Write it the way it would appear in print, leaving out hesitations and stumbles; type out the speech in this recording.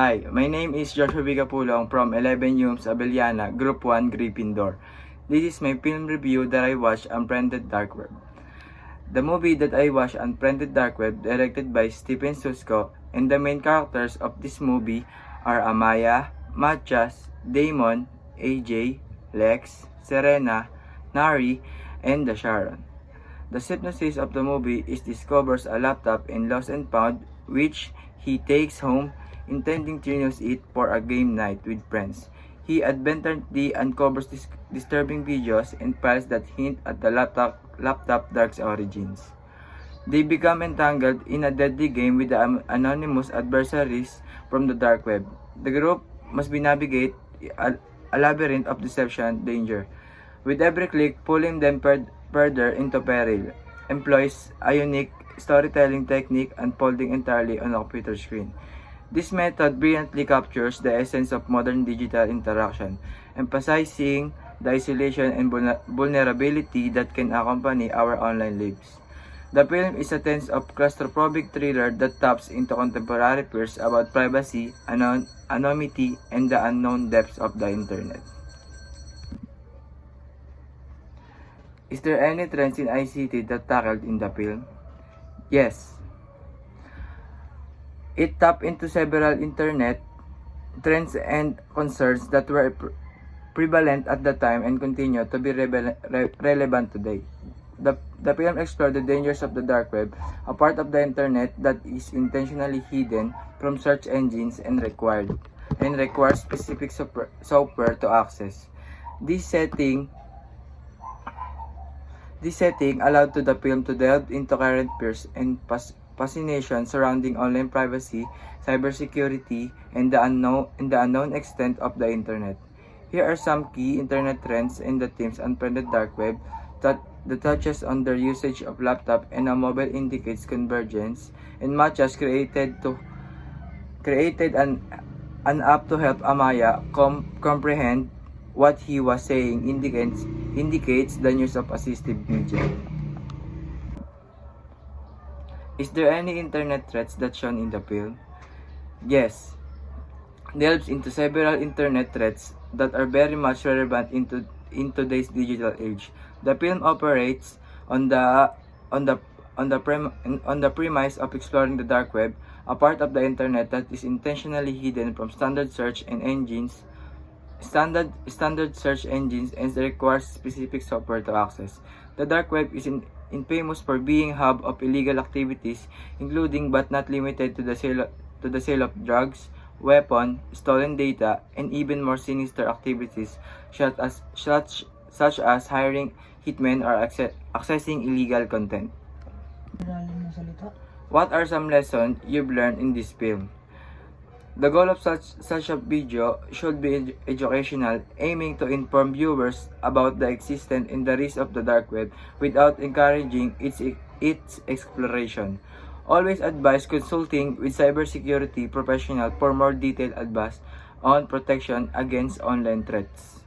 Hi, my name is Joshua Vigapulong from 11 Yums Abeliana, Group 1, Gryffindor. This is my film review that I watched, Unfriended Dark Web. The movie that I watched, Unfriended Dark Web, directed by Stephen Susco, and the main characters of this movie are Amaya, Matias, Damon, AJ, Lex, Serena, Nari, and the Sharon. The synopsis of the movie is discovers a laptop in Lost and Found, which he takes home, intending to use it for a game night with friends. He advertently uncovers disturbing videos and files that hint at the laptop dark's origins. They become entangled in a deadly game with the anonymous adversaries from the dark web. The group must navigate a labyrinth of deception danger, with every click pulling them further into peril. Employs a unique storytelling technique unfolding entirely on a computer screen. This method brilliantly captures the essence of modern digital interaction, emphasizing the isolation and vulnerability that can accompany our online lives. The film is a tense of claustrophobic thriller that taps into contemporary fears about privacy, anonymity, and the unknown depths of the internet. Is there any trends in ICT that tackled in the film? Yes. It tapped into several internet trends and concerns that were prevalent at the time and continue to be relevant today. The film explored the dangers of the dark web, a part of the internet that is intentionally hidden from search engines and requires specific software to access. This setting allowed to the film to delve into current fears and fascination surrounding online privacy, cybersecurity, and the unknown extent of the internet. Here are some key internet trends and the themes Unfriended Dark Web that touches on their usage of laptop and a mobile indicates convergence, and Matias created an app to help Amaya comprehend what he was saying indicates the use of assistive media. Is there any internet threats that's shown in the film? Yes. Delves into several internet threats that are very much relevant in today's digital age. The film operates on the premise of exploring the dark web, a part of the internet that is intentionally hidden from standard search engines and requires specific software to access. The dark web is infamous for being a hub of illegal activities, including but not limited to the sale of drugs, weapons, stolen data, and even more sinister activities such as hiring hitmen or accessing illegal content. What are some lessons you've learned in this film? The goal of such a video should be educational, aiming to inform viewers about the existence and the risks of the dark web without encouraging its exploration. Always advise consulting with cybersecurity professionals for more detailed advice on protection against online threats.